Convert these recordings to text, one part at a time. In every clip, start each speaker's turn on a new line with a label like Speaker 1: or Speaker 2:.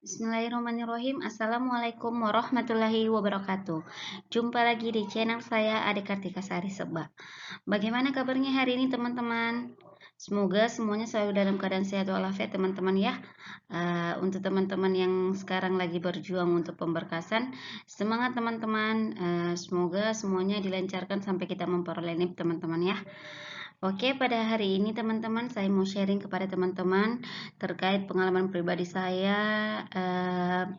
Speaker 1: Bismillahirrahmanirrahim. Assalamualaikum warahmatullahi wabarakatuh. Jumpa lagi di channel saya Ade Kartika Sari Seba. Bagaimana kabarnya hari ini teman-teman? Semoga semuanya selalu dalam keadaan sehat walafiat teman-teman ya. Untuk teman-teman yang sekarang lagi berjuang untuk pemberkasan, semangat teman-teman. Semoga semuanya dilancarkan sampai kita memperoleh NIP teman-teman ya. Oke, pada hari ini teman-teman saya mau sharing kepada teman-teman terkait pengalaman pribadi saya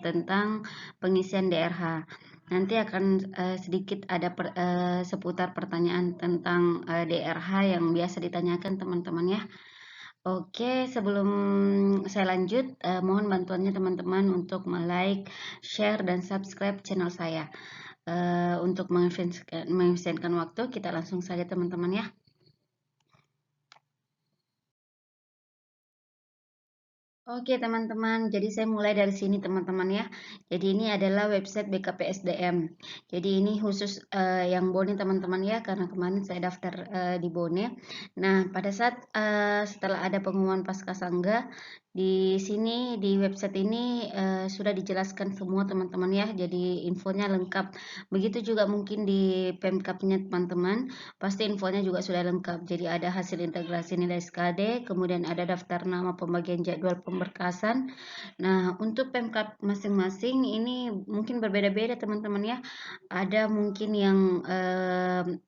Speaker 1: tentang pengisian DRH. Nanti akan sedikit ada seputar pertanyaan tentang DRH yang biasa ditanyakan teman-teman ya. Oke, sebelum saya lanjut, mohon bantuannya teman-teman untuk like, share, dan subscribe channel saya. Untuk mengefisienkan waktu, kita langsung saja teman-teman ya. Oke teman-teman, jadi saya mulai dari sini teman-teman ya. Jadi ini adalah website BKPSDM. Jadi ini khusus yang Bone teman-teman ya, karena kemarin saya daftar di Bone. Nah pada saat setelah ada pengumuman Paskasangga, di sini di website ini sudah dijelaskan semua teman-teman ya. Jadi infonya lengkap. Begitu juga mungkin di Pemkapnya teman-teman, pasti infonya juga sudah lengkap. Jadi ada hasil integrasi nilai SKD, kemudian ada daftar nama pembagian jadwal pemberkasan. Nah, untuk Pemkap masing-masing ini mungkin berbeda-beda teman-teman ya. Ada mungkin yang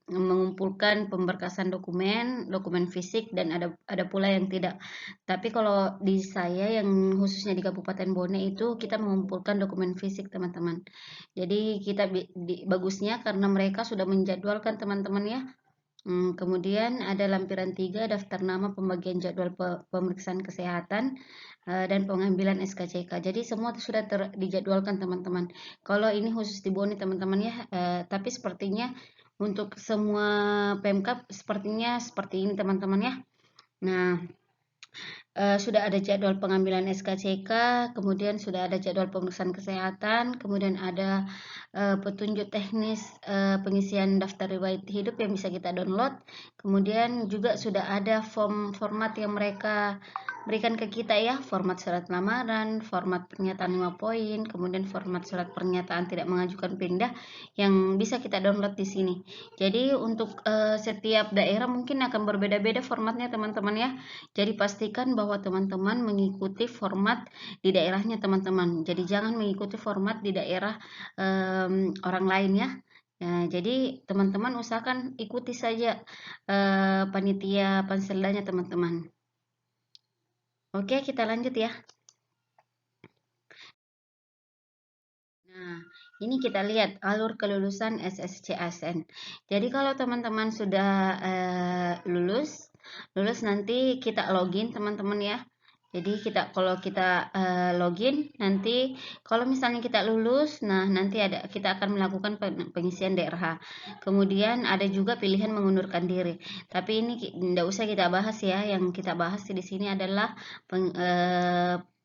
Speaker 1: mengumpulkan pemberkasan dokumen fisik dan ada pula yang tidak. Tapi kalau di saya yang khususnya di Kabupaten Bone itu kita mengumpulkan dokumen fisik teman-teman. Jadi kita bagusnya karena mereka sudah menjadwalkan teman-teman ya. Kemudian ada lampiran 3 daftar nama pembagian jadwal pemeriksaan kesehatan dan pengambilan SKCK. Jadi semua sudah dijadwalkan teman-teman. Kalau ini khusus di Bone teman-teman ya, tapi sepertinya untuk semua Pemkap sepertinya seperti ini teman-teman ya. Nah, sudah ada jadwal pengambilan SKCK, kemudian sudah ada jadwal pemeriksaan kesehatan, kemudian ada petunjuk teknis pengisian daftar riwayat hidup yang bisa kita download. Kemudian juga sudah ada format yang mereka berikan ke kita ya, format surat lamaran, format pernyataan 5 poin, kemudian format surat pernyataan tidak mengajukan pindah yang bisa kita download di sini. Jadi untuk setiap daerah mungkin akan berbeda-beda formatnya teman-teman ya. Jadi pastikan bahwa teman-teman mengikuti format di daerahnya teman-teman. Jadi jangan mengikuti format di daerah orang lain ya. Nah, jadi teman-teman usahakan ikuti saja panitia panseldanya teman-teman. Oke, kita lanjut ya. Nah, ini kita lihat alur kelulusan SSC ASN. Jadi kalau teman-teman sudah lulus nanti kita login teman-teman ya. Jadi kalau kita login nanti kalau misalnya kita lulus, nah nanti kita akan melakukan pengisian DRH. Kemudian ada juga pilihan mengundurkan diri. Tapi ini tidak usah kita bahas ya. Yang kita bahas di sini adalah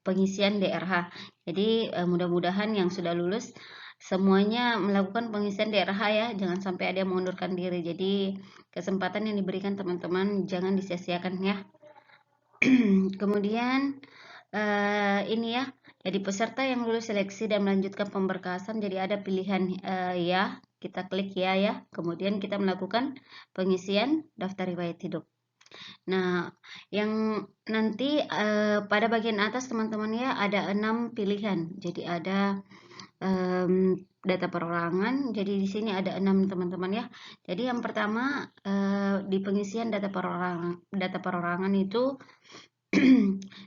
Speaker 1: pengisian DRH. Jadi mudah-mudahan yang sudah lulus semuanya melakukan pengisian DRH ya, jangan sampai ada yang mengundurkan diri. Jadi kesempatan yang diberikan teman-teman jangan disia-siakan ya. Kemudian ini ya, jadi peserta yang lulus seleksi dan melanjutkan pemberkasan, jadi ada pilihan ya, kita klik ya, kemudian kita melakukan pengisian daftar riwayat hidup. Nah, yang nanti pada bagian atas teman-teman ya ada 6 pilihan. Jadi ada data perorangan. Jadi di sini ada 6 teman-teman ya. Jadi yang pertama di pengisian data perorangan itu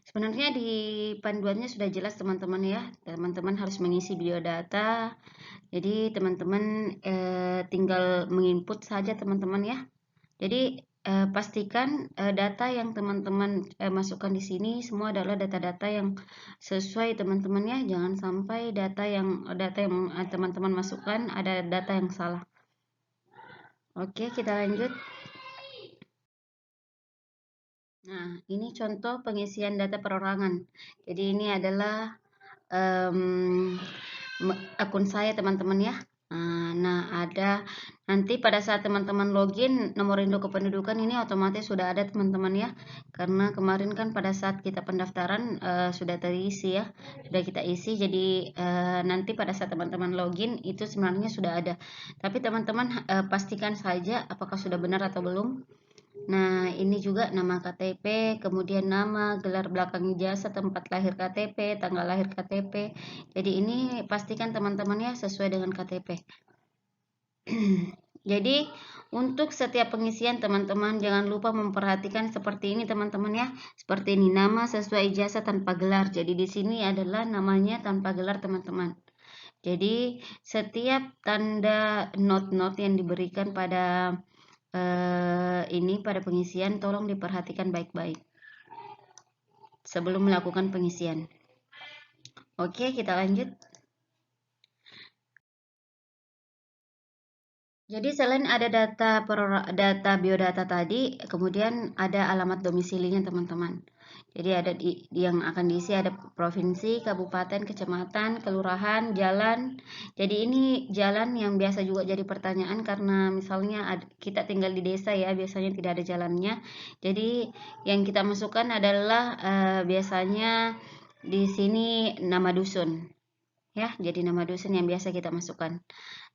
Speaker 1: sebenarnya di panduannya sudah jelas teman-teman ya. Teman-teman harus mengisi biodata. Jadi teman-teman tinggal menginput saja teman-teman ya. Jadi pastikan data yang teman-teman masukkan di sini semua adalah data-data yang sesuai teman-teman ya. Jangan sampai data yang teman-teman masukkan ada data yang salah. Oke, kita lanjut. Nah, ini contoh pengisian data perorangan. Jadi ini adalah akun saya teman-teman ya. Nah, ada nanti pada saat teman-teman login nomor induk kependudukan ini otomatis sudah ada teman-teman ya. Karena kemarin kan pada saat kita pendaftaran sudah terisi ya, sudah kita isi. Jadi nanti pada saat teman-teman login itu sebenarnya sudah ada. Tapi teman-teman pastikan saja apakah sudah benar atau belum. Nah, ini juga nama KTP, kemudian nama, gelar belakang ijazah, tempat lahir KTP, tanggal lahir KTP. Jadi ini pastikan teman-teman ya sesuai dengan KTP. Jadi untuk setiap pengisian teman-teman jangan lupa memperhatikan seperti ini teman-teman ya. Seperti ini nama sesuai ijazah tanpa gelar. Jadi di sini adalah namanya tanpa gelar teman-teman. Jadi setiap tanda not-not yang diberikan pada ini pada pengisian tolong diperhatikan baik-baik sebelum melakukan pengisian. Oke, kita lanjut. Jadi selain ada data biodata tadi, kemudian ada alamat domisilinya teman-teman. Jadi ada yang akan diisi ada provinsi, kabupaten, kecamatan, kelurahan, jalan. Jadi ini jalan yang biasa juga jadi pertanyaan karena misalnya kita tinggal di desa ya, biasanya tidak ada jalannya. Jadi yang kita masukkan adalah biasanya di sini nama dusun ya. Jadi nama dusun yang biasa kita masukkan.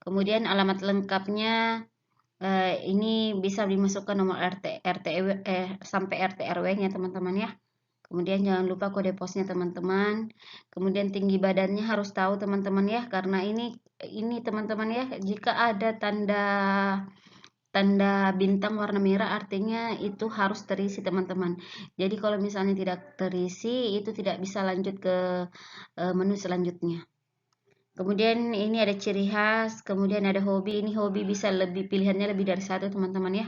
Speaker 1: Kemudian alamat lengkapnya ini bisa dimasukkan nomor RT sampai RT RW-nya teman-teman ya. Kemudian jangan lupa kode posnya teman-teman. Kemudian tinggi badannya harus tahu teman-teman ya, karena ini teman-teman ya, jika ada tanda bintang warna merah artinya itu harus terisi teman-teman. Jadi kalau misalnya tidak terisi itu tidak bisa lanjut ke menu selanjutnya. Kemudian ini ada ciri khas, kemudian ada hobi. Ini hobi bisa pilihannya lebih dari satu teman-teman ya.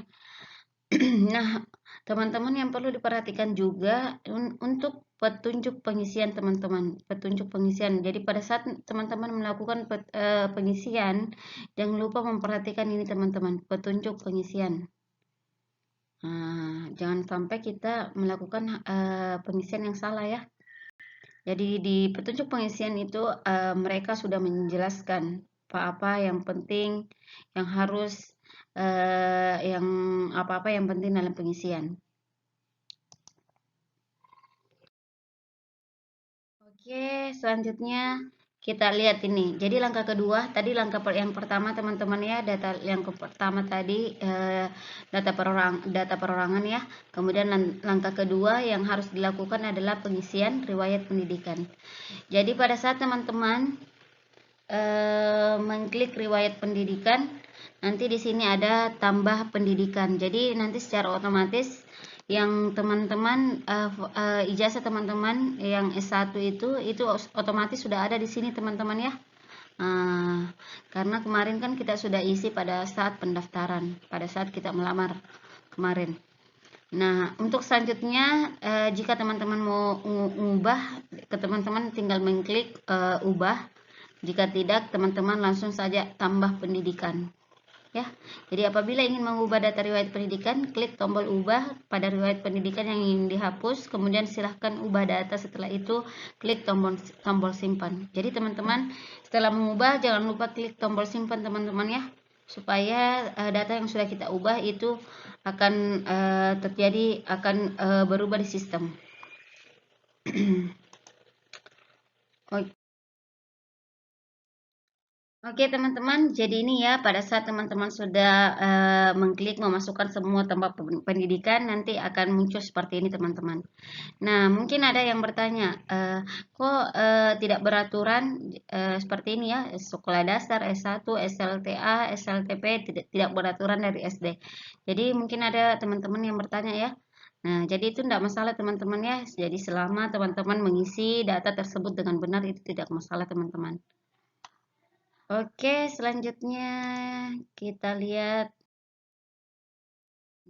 Speaker 1: Nah, teman-teman yang perlu diperhatikan juga untuk petunjuk pengisian teman-teman. Petunjuk pengisian. Jadi pada saat teman-teman melakukan pengisian, jangan lupa memperhatikan ini teman-teman, petunjuk pengisian. Nah, jangan sampai kita melakukan pengisian yang salah ya. Jadi di petunjuk pengisian itu mereka sudah menjelaskan apa-apa yang penting, yang harus, yang apa-apa yang penting dalam pengisian. Oke, selanjutnya kita lihat ini. Jadi langkah kedua, tadi langkah yang pertama teman-teman ya, data yang pertama tadi data perorangan ya. Kemudian langkah kedua yang harus dilakukan adalah pengisian riwayat pendidikan. Jadi pada saat teman-teman mengklik riwayat pendidikan, nanti di sini ada tambah pendidikan. Jadi nanti secara otomatis yang teman-teman ijazah teman-teman yang S1 itu otomatis sudah ada di sini teman-teman ya. Karena kemarin kan kita sudah isi pada saat pendaftaran, pada saat kita melamar kemarin. Nah, untuk selanjutnya jika teman-teman mau mengubah, ke teman-teman tinggal mengklik ubah. Jika tidak, teman-teman langsung saja tambah pendidikan. Ya, jadi apabila ingin mengubah data riwayat pendidikan, klik tombol ubah pada riwayat pendidikan yang ingin dihapus, kemudian silahkan ubah data. Setelah itu klik tombol simpan. Jadi teman-teman setelah mengubah jangan lupa klik tombol simpan teman-teman ya, supaya data yang sudah kita ubah itu akan berubah di sistem. Oke teman-teman, jadi ini ya pada saat teman-teman sudah mengklik memasukkan semua tempat pendidikan, nanti akan muncul seperti ini teman-teman. Nah mungkin ada yang bertanya, kok tidak beraturan seperti ini ya, sekolah dasar, S1, SLTA, SLTP tidak beraturan dari SD. Jadi mungkin ada teman-teman yang bertanya ya. Nah jadi itu tidak masalah teman-teman ya, jadi selama teman-teman mengisi data tersebut dengan benar itu tidak masalah teman-teman. Oke, selanjutnya kita lihat.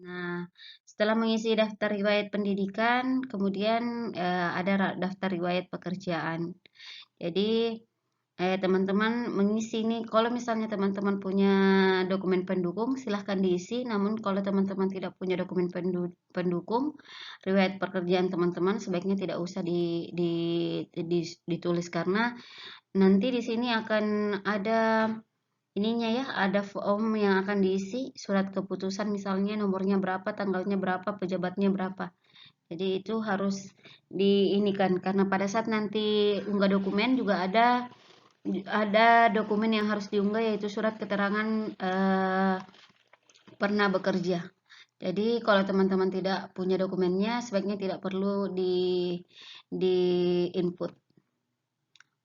Speaker 1: Nah, setelah mengisi daftar riwayat pendidikan, kemudian ada daftar riwayat pekerjaan. Jadi, teman-teman mengisi ini, kalau misalnya teman-teman punya dokumen pendukung, silahkan diisi. Namun, kalau teman-teman tidak punya dokumen pendukung, riwayat pekerjaan teman-teman sebaiknya tidak usah ditulis karena nanti di sini akan ada ininya ya, ada form yang akan diisi, surat keputusan misalnya nomornya berapa, tanggalnya berapa, pejabatnya berapa. Jadi itu harus diinikan karena pada saat nanti unggah dokumen juga ada dokumen yang harus diunggah, yaitu surat keterangan pernah bekerja. Jadi kalau teman-teman tidak punya dokumennya, sebaiknya tidak perlu di input.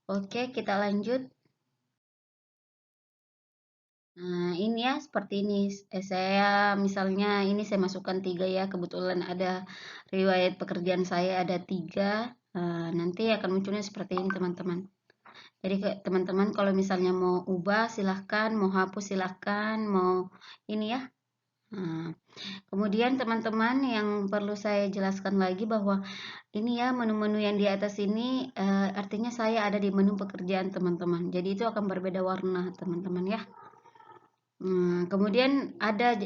Speaker 1: Oke, kita lanjut. Nah, ini ya seperti ini. Saya misalnya ini saya masukkan 3 ya. Kebetulan ada riwayat pekerjaan saya ada 3. Nanti akan munculnya seperti ini teman-teman. Jadi teman-teman kalau misalnya mau ubah silahkan, mau hapus silahkan, mau ini ya. Nah, kemudian teman-teman yang perlu saya jelaskan lagi bahwa ini ya menu-menu yang di atas ini artinya saya ada di menu pekerjaan teman-teman. Jadi itu akan berbeda warna teman-teman ya. Kemudian ada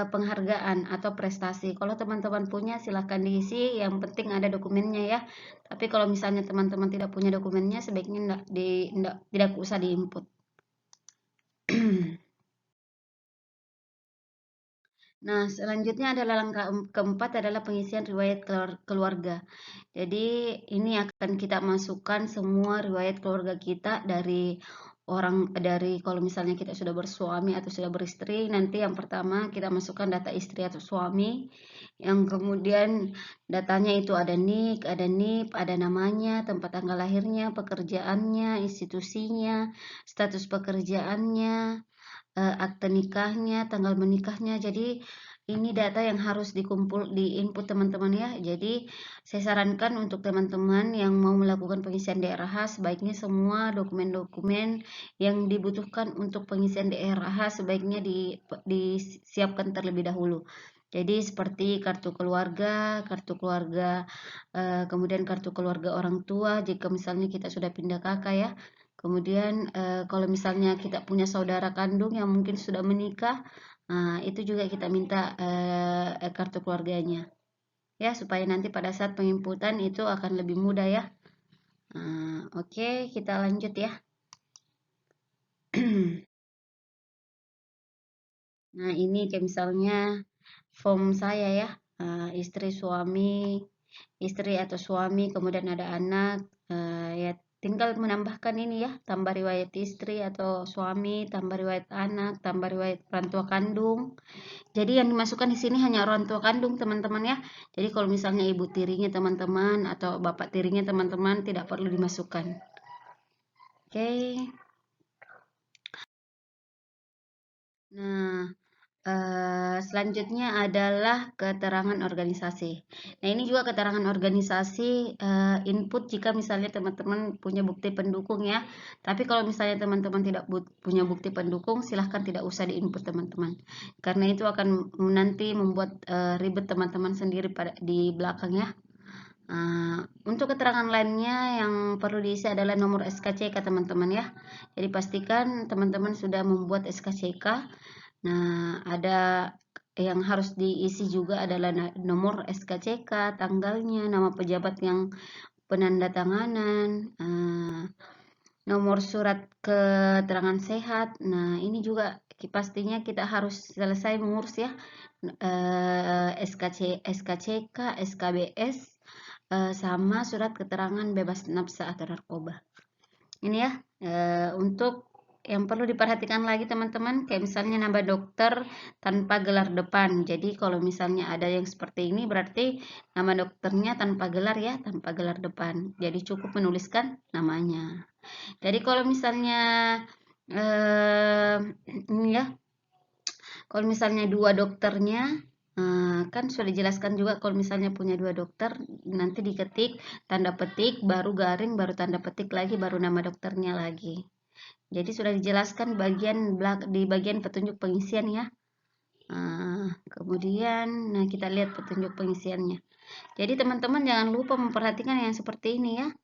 Speaker 1: penghargaan atau prestasi. Kalau teman-teman punya silahkan diisi, yang penting ada dokumennya ya. Tapi kalau misalnya teman-teman tidak punya dokumennya, sebaiknya tidak usah diinput. Nah, selanjutnya adalah langkah keempat adalah pengisian riwayat keluarga. Jadi ini akan kita masukkan semua riwayat keluarga kita dari kalau misalnya kita sudah bersuami atau sudah beristri, nanti yang pertama kita masukkan data istri atau suami, yang kemudian datanya itu ada NIK, ada NIP, ada namanya, tempat tanggal lahirnya, pekerjaannya, institusinya, status pekerjaannya, akte nikahnya, tanggal menikahnya. Jadi ini data yang harus di input teman-teman ya. Jadi saya sarankan untuk teman-teman yang mau melakukan pengisian DRH, sebaiknya semua dokumen-dokumen yang dibutuhkan untuk pengisian DRH sebaiknya disiapkan terlebih dahulu. Jadi seperti kartu keluarga, kemudian kartu keluarga orang tua jika misalnya kita sudah pindah kakak ya. Kemudian kalau misalnya kita punya saudara kandung yang mungkin sudah menikah, itu juga kita minta kartu keluarganya. Ya, supaya nanti pada saat penginputan itu akan lebih mudah ya. Oke, kita lanjut ya. Nah, ini kayak misalnya form saya ya, istri suami, istri atau suami, kemudian ada anak, ya tinggal menambahkan ini ya, tambah riwayat istri atau suami, tambah riwayat anak, tambah riwayat orang tua kandung. Jadi yang dimasukkan di sini hanya orang tua kandung teman-teman ya. Jadi kalau misalnya ibu tirinya teman-teman atau bapak tirinya teman-teman tidak perlu dimasukkan. Oke. Nah, selanjutnya adalah keterangan organisasi. Nah, ini juga keterangan organisasi input jika misalnya teman-teman punya bukti pendukung ya. Tapi kalau misalnya teman-teman tidak punya bukti pendukung, silahkan tidak usah diinput teman-teman. Karena itu akan nanti membuat ribet teman-teman sendiri di belakang ya. Untuk keterangan lainnya yang perlu diisi adalah nomor SKCK teman-teman ya. Jadi pastikan teman-teman sudah membuat SKCK. Nah, ada yang harus diisi juga adalah nomor SKCK, tanggalnya, nama pejabat yang penandatanganan, nomor surat keterangan sehat. Nah, ini juga pastinya kita harus selesai mengurus ya, SKCK, SKBS, sama surat keterangan bebas nafsa atau narkoba. Ini ya, untuk yang perlu diperhatikan lagi teman-teman, kayak misalnya nambah dokter tanpa gelar depan. Jadi kalau misalnya ada yang seperti ini berarti nama dokternya tanpa gelar ya, tanpa gelar depan. Jadi cukup menuliskan namanya. Jadi kalau misalnya ini ya, kalau misalnya dua dokternya kan sudah dijelaskan juga kalau misalnya punya dua dokter nanti diketik tanda petik baru garing baru tanda petik lagi baru nama dokternya lagi. Jadi sudah dijelaskan di bagian petunjuk pengisian ya. Kemudian nah kita lihat petunjuk pengisiannya. Jadi teman-teman jangan lupa memperhatikan yang seperti ini ya.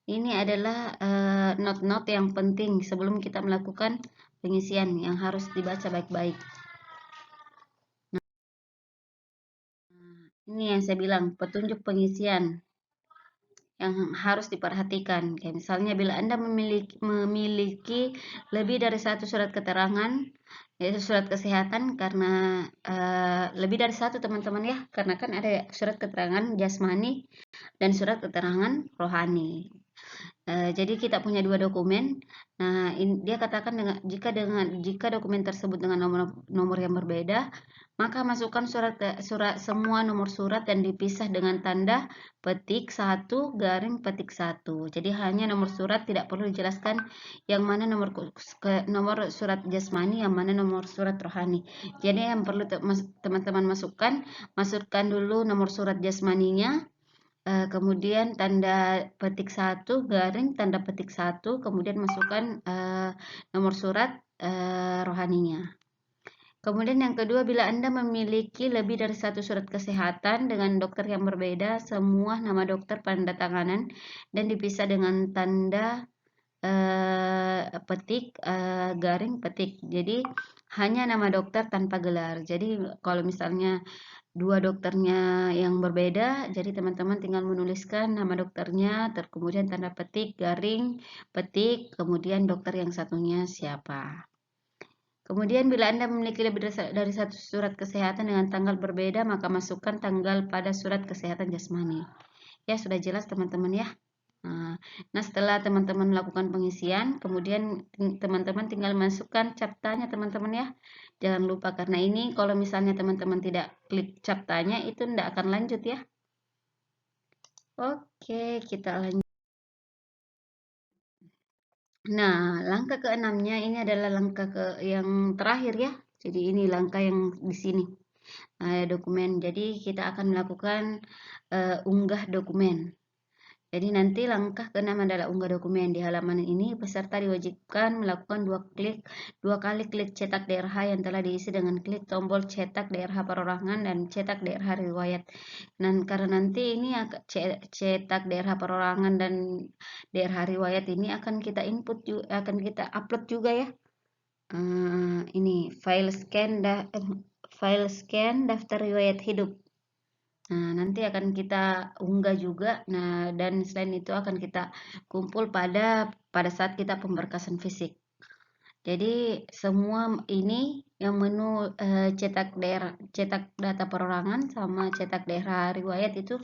Speaker 1: Ini adalah not-not yang penting sebelum kita melakukan pengisian yang harus dibaca baik-baik. Ini yang saya bilang, petunjuk pengisian. yang harus diperhatikan. Kayak misalnya bila Anda memiliki lebih dari satu surat keterangan, yaitu surat kesehatan, karena lebih dari satu teman-teman ya, karena kan ada surat keterangan jasmani dan surat keterangan rohani. Jadi kita punya dua dokumen. Nah, dia katakan jika dokumen tersebut dengan nomor yang berbeda, maka masukkan surat semua nomor surat dan dipisah dengan tanda petik 1 garing petik 1. Jadi hanya nomor surat, tidak perlu dijelaskan yang mana nomor surat jasmani, yang mana nomor surat rohani. Jadi yang perlu teman-teman masukkan dulu nomor surat jasmaninya, kemudian tanda petik 1 garing tanda petik 1, kemudian masukkan nomor surat rohaninya. Kemudian yang kedua, bila Anda memiliki lebih dari satu surat kesehatan dengan dokter yang berbeda, semua nama dokter tanda tanganan dan dipisah dengan tanda petik garing petik. Jadi hanya nama dokter tanpa gelar. Jadi kalau misalnya dua dokternya yang berbeda, jadi teman-teman tinggal menuliskan nama dokternya, kemudian tanda petik, garing, petik, kemudian dokter yang satunya siapa. Kemudian bila Anda memiliki lebih dari satu surat kesehatan dengan tanggal berbeda, maka masukkan tanggal pada surat kesehatan jasmani. Ya, sudah jelas teman-teman ya. Nah, setelah teman-teman melakukan pengisian, kemudian teman-teman tinggal masukkan captanya teman-teman ya. Jangan lupa, karena ini kalau misalnya teman-teman tidak klik captanya, itu tidak akan lanjut ya. Oke, kita lanjut. Nah, langkah keenamnya ini adalah langkah yang terakhir ya. Jadi ini langkah yang di sini. Dokumen. Jadi kita akan melakukan unggah dokumen. Jadi nanti langkah keenam adalah unggah dokumen. Di halaman ini peserta diwajibkan melakukan dua kali klik cetak DRH yang telah diisi dengan klik tombol cetak DRH perorangan dan cetak DRH riwayat. Dan karena nanti ini cetak DRH perorangan dan DRH riwayat ini akan kita akan kita upload juga ya. Ini file scan daftar riwayat hidup. Nah, nanti akan kita unggah juga. Nah, dan selain itu akan kita kumpul pada saat kita pemberkasan fisik. Jadi semua ini yang menu cetak data perorangan sama cetak daerah riwayat itu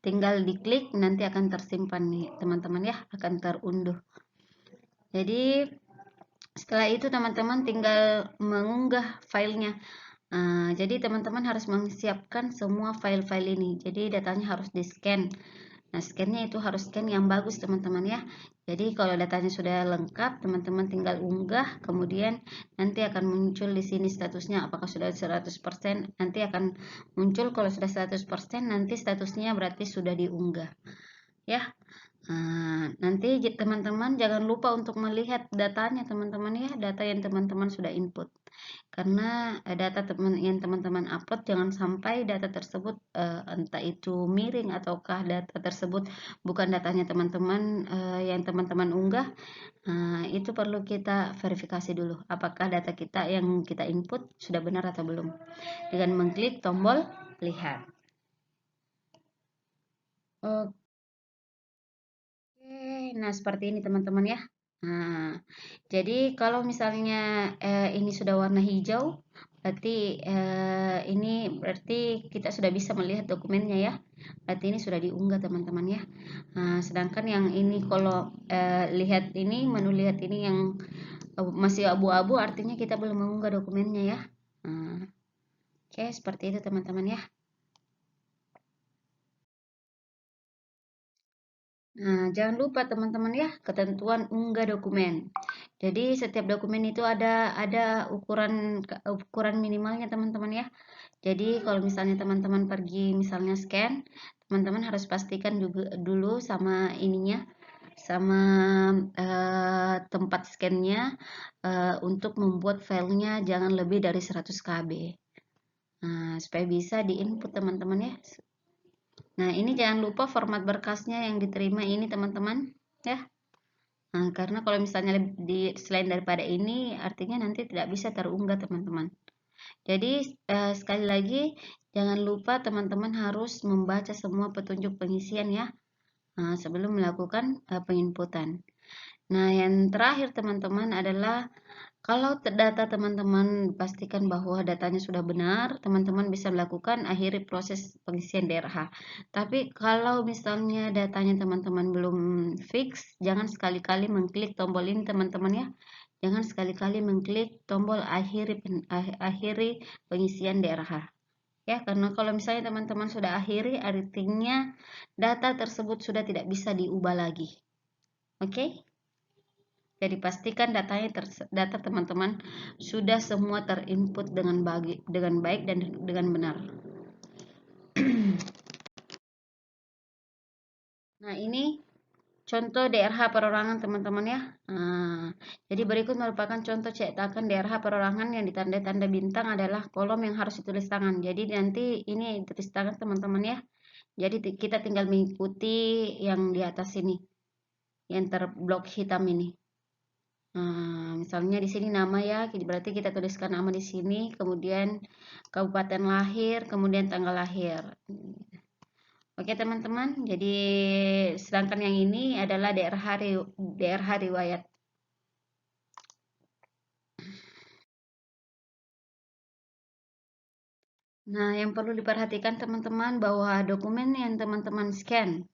Speaker 1: tinggal diklik, nanti akan tersimpan nih teman-teman ya, akan terunduh. Jadi setelah itu teman-teman tinggal mengunggah filenya. Jadi teman-teman harus menyiapkan semua file-file ini. Jadi datanya harus di-scan. Nah, scan-nya itu harus scan yang bagus teman-teman ya. Jadi kalau datanya sudah lengkap, teman-teman tinggal unggah, kemudian nanti akan muncul di sini statusnya apakah sudah 100%. Nanti akan muncul kalau sudah 100%, nanti statusnya berarti sudah diunggah. Ya. Nanti teman-teman jangan lupa untuk melihat datanya teman-teman ya, data yang teman-teman sudah input. Karena data yang teman-teman upload, jangan sampai data tersebut entah itu miring ataukah data tersebut bukan datanya teman-teman yang teman-teman unggah. Itu perlu kita verifikasi dulu apakah data kita yang kita input sudah benar atau belum dengan mengklik tombol lihat. Oke. Nah, seperti ini teman-teman ya. Nah, jadi kalau misalnya ini sudah warna hijau, berarti ini berarti kita sudah bisa melihat dokumennya ya. Berarti ini sudah diunggah teman-teman ya. Nah, sedangkan yang ini kalau menu lihat ini yang masih abu-abu, artinya kita belum mengunggah dokumennya ya. Nah, oke, seperti itu teman-teman ya. Nah, jangan lupa teman-teman ya, ketentuan unggah dokumen. Jadi setiap dokumen itu ada ukuran minimalnya teman-teman ya. Jadi kalau misalnya teman-teman pergi misalnya scan, teman-teman harus pastikan juga dulu sama ininya, sama tempat scannya untuk membuat filenya jangan lebih dari 100 KB. Nah, supaya bisa diinput teman-teman ya. Nah, ini jangan lupa format berkasnya yang diterima ini teman-teman ya. Nah, karena kalau misalnya selain daripada ini, artinya nanti tidak bisa terunggah teman-teman. Jadi sekali lagi, jangan lupa teman-teman harus membaca semua petunjuk pengisian ya. sebelum melakukan penginputan. Nah, yang terakhir teman-teman adalah kalau data teman-teman pastikan bahwa datanya sudah benar, teman-teman bisa melakukan akhiri proses pengisian DRH. Tapi kalau misalnya datanya teman-teman belum fix, jangan sekali-kali mengklik tombol ini teman-teman ya. Jangan sekali-kali mengklik tombol akhiri pengisian DRH. Ya, karena kalau misalnya teman-teman sudah akhiri, artinya data tersebut sudah tidak bisa diubah lagi. Oke? Jadi pastikan data teman-teman sudah semua terinput dengan baik dan dengan benar. Nah, ini contoh DRH perorangan teman-teman ya. Jadi berikut merupakan contoh cetakan DRH perorangan yang ditanda-tanda bintang adalah kolom yang harus ditulis tangan. Jadi nanti ini ditulis tangan teman-teman ya. Jadi kita tinggal mengikuti yang di atas ini, yang terblok hitam ini. Misalnya di sini nama ya, berarti kita tuliskan nama di sini, kemudian kabupaten lahir, kemudian tanggal lahir. Oke teman-teman, jadi sedangkan yang ini adalah DRH riwayat. Nah, yang perlu diperhatikan teman-teman bahwa dokumen yang teman-teman scan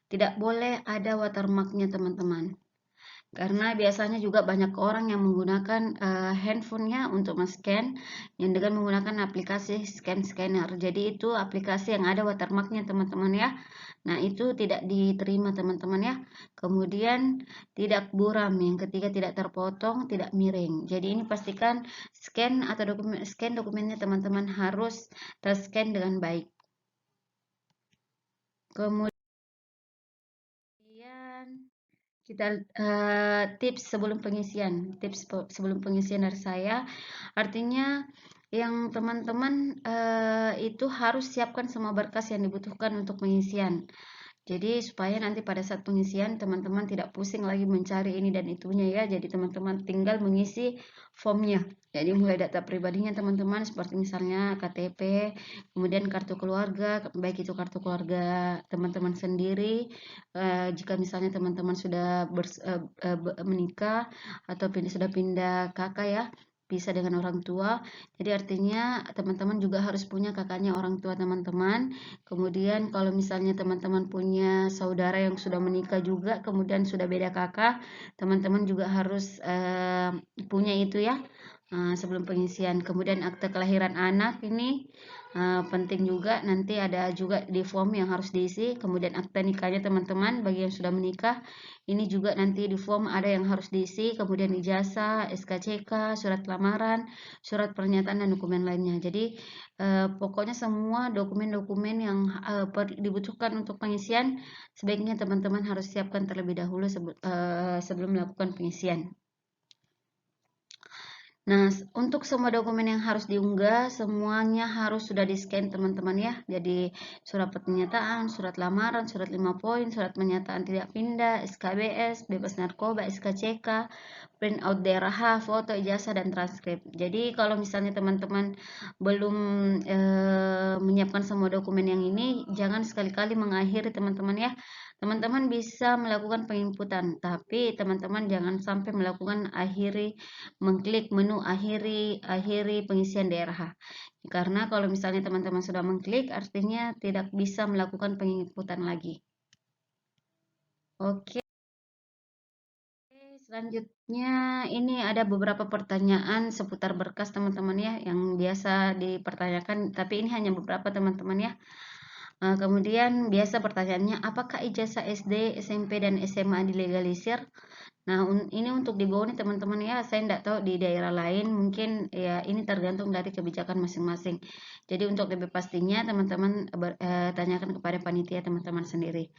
Speaker 1: tidak boleh ada watermarknya teman-teman. Karena biasanya juga banyak orang yang menggunakan handphonenya untuk men-scan yang dengan menggunakan aplikasi scan scanner. Jadi itu aplikasi yang ada watermarknya teman-teman ya. Nah, itu tidak diterima teman-teman ya. Kemudian tidak buram, yang ketiga tidak terpotong, tidak miring. Jadi ini pastikan scan dokumennya teman-teman harus terscan dengan baik. Kemudian kita tips sebelum pengisian dari saya, artinya yang teman-teman itu harus siapkan semua berkas yang dibutuhkan untuk pengisian. Jadi supaya nanti pada saat pengisian teman-teman tidak pusing lagi mencari ini dan itunya ya. Jadi teman-teman tinggal mengisi formnya. Jadi mulai data pribadinya teman-teman seperti misalnya KTP, kemudian kartu keluarga, baik itu kartu keluarga teman-teman sendiri. Jika misalnya teman-teman sudah menikah atau sudah pindah kakak ya, bisa dengan orang tua. Jadi artinya teman-teman juga harus punya kakaknya orang tua teman-teman. Kemudian kalau misalnya teman-teman punya saudara yang sudah menikah juga, kemudian sudah beda kakak, teman-teman juga harus punya itu ya sebelum pengisian. Kemudian akte kelahiran anak ini penting juga, nanti ada juga di form yang harus diisi. Kemudian akte nikahnya teman-teman bagi yang sudah menikah, ini juga nanti di form ada yang harus diisi. Kemudian ijazah, SKCK, surat lamaran, surat pernyataan dan dokumen lainnya. Jadi pokoknya semua dokumen-dokumen yang dibutuhkan untuk pengisian sebaiknya teman-teman harus siapkan terlebih dahulu sebelum melakukan pengisian. Nah, untuk semua dokumen yang harus diunggah, semuanya harus sudah di-scan teman-teman ya. Jadi surat pernyataan, surat lamaran, surat 5 poin, surat pernyataan tidak pindah, SKBS, bebas narkoba, SKCK, print out DRH, foto, ijazah, dan transkrip. Jadi kalau misalnya teman-teman belum menyiapkan semua dokumen yang ini, jangan sekali-kali mengakhiri teman-teman ya. Teman-teman bisa melakukan penginputan, tapi teman-teman jangan sampai melakukan mengklik menu akhiri pengisian DRH. Karena kalau misalnya teman-teman sudah mengklik, artinya tidak bisa melakukan penginputan lagi. Oke. Selanjutnya ini ada beberapa pertanyaan seputar berkas teman-teman ya yang biasa dipertanyakan, tapi ini hanya beberapa teman-teman ya. Kemudian biasa pertanyaannya, apakah ijazah SD, SMP, dan SMA dilegalisir? Nah, ini untuk di bawah nih teman-teman ya, saya tidak tahu di daerah lain, mungkin ya ini tergantung dari kebijakan masing-masing. Jadi untuk lebih pastinya teman-teman tanyakan kepada panitia teman-teman sendiri.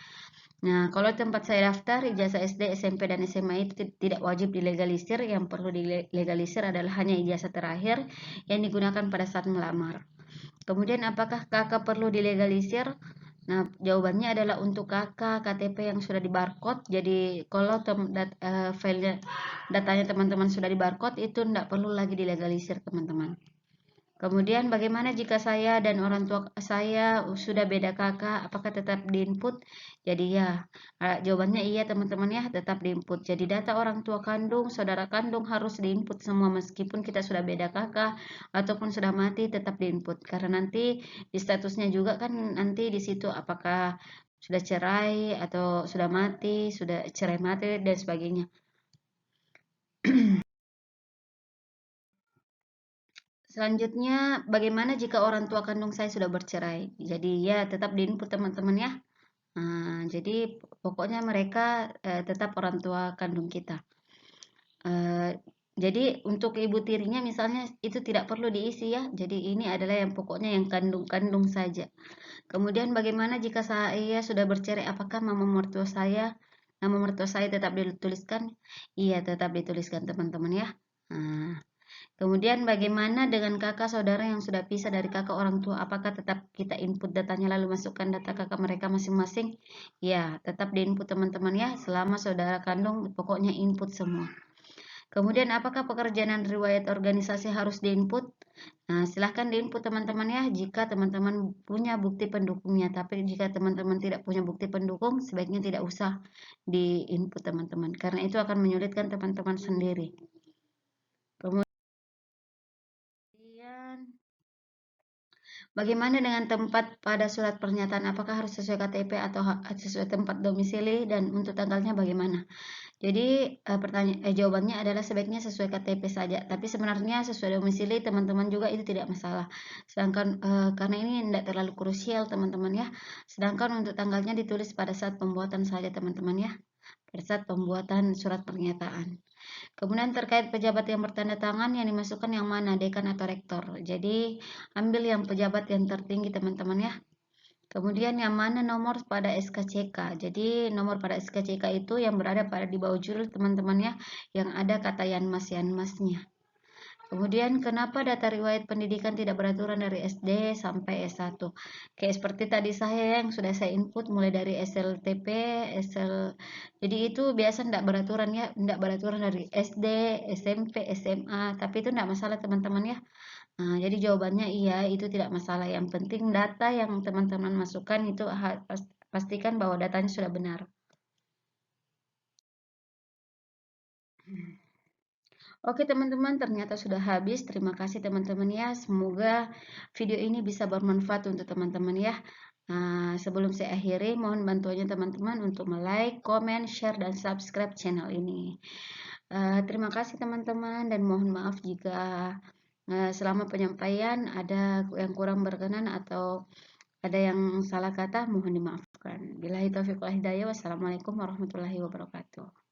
Speaker 1: Nah, kalau tempat saya daftar, ijazah SD, SMP, dan SMA itu tidak wajib dilegalisir. Yang perlu dilegalisir adalah hanya ijazah terakhir yang digunakan pada saat melamar. Kemudian apakah kakak perlu dilegalisir? Nah, jawabannya adalah untuk kakak KTP yang sudah di barcode. Jadi kalau datanya teman-teman sudah di barcode itu tidak perlu lagi dilegalisir teman-teman. Kemudian bagaimana jika saya dan orang tua saya sudah beda kakak, apakah tetap diinput? Jadi ya, jawabannya iya teman-teman ya, tetap diinput. Jadi data orang tua kandung, saudara kandung harus diinput semua meskipun kita sudah beda kakak ataupun sudah mati tetap diinput. Karena nanti di statusnya juga kan nanti di situ apakah sudah cerai atau sudah mati, sudah cerai mati dan sebagainya. Selanjutnya, bagaimana jika orang tua kandung saya sudah bercerai? Jadi ya tetap diinput teman-teman ya. Jadi pokoknya mereka tetap orang tua kandung kita. Eh, jadi untuk ibu tirinya misalnya itu tidak perlu diisi ya. Jadi ini adalah yang pokoknya yang kandung-kandung saja. Kemudian bagaimana jika saya sudah bercerai? Apakah nama mertua saya tetap dituliskan? Iya, tetap dituliskan teman-teman ya. Nah, kemudian bagaimana dengan kakak saudara yang sudah pisah dari kakak orang tua? Apakah tetap kita input datanya lalu masukkan data kakak mereka masing-masing? Ya, tetap diinput teman-teman ya. Selama saudara kandung pokoknya input semua. Kemudian apakah pekerjaan dan riwayat organisasi harus diinput? Nah, silahkan diinput teman-teman ya jika teman-teman punya bukti pendukungnya. Tapi jika teman-teman tidak punya bukti pendukung, sebaiknya tidak usah diinput teman-teman. Karena itu akan menyulitkan teman-teman sendiri. Kemudian bagaimana dengan tempat pada surat pernyataan? Apakah harus sesuai KTP atau sesuai tempat domisili dan untuk tanggalnya bagaimana? Jadi jawabannya adalah sebaiknya sesuai KTP saja. Tapi sebenarnya sesuai domisili teman-teman juga itu tidak masalah. Sedangkan karena ini tidak terlalu krusial teman-teman ya. Sedangkan untuk tanggalnya ditulis pada saat pembuatan saja teman-teman ya. Pada saat pembuatan surat pernyataan. Kemudian terkait pejabat yang bertanda tangan yang dimasukkan yang mana, dekan atau rektor. Jadi ambil yang pejabat yang tertinggi teman-teman ya. Kemudian yang mana nomor pada SKCK. Jadi nomor pada SKCK itu yang berada pada di bawah judul teman-teman ya, yang ada kata Yanmas-Yanmasnya. Kemudian kenapa data riwayat pendidikan tidak beraturan dari SD sampai S1? Kayak seperti tadi saya yang sudah saya input mulai dari SLTP, SL. Jadi itu biasa tidak beraturan ya, tidak beraturan dari SD, SMP, SMA, tapi itu tidak masalah teman-teman ya. Jadi jawabannya iya, itu tidak masalah. Yang penting data yang teman-teman masukkan itu pastikan bahwa datanya sudah benar. Oke teman-teman, ternyata sudah habis. Terima kasih teman-teman ya. Semoga video ini bisa bermanfaat untuk teman-teman ya. Sebelum saya akhiri, mohon bantuannya teman-teman untuk like, comment, share, dan subscribe channel ini. Terima kasih teman-teman dan mohon maaf jika selama penyampaian ada yang kurang berkenan atau ada yang salah kata, mohon dimaafkan. Billahi taufiq wal hidayah. Wassalamualaikum warahmatullahi wabarakatuh.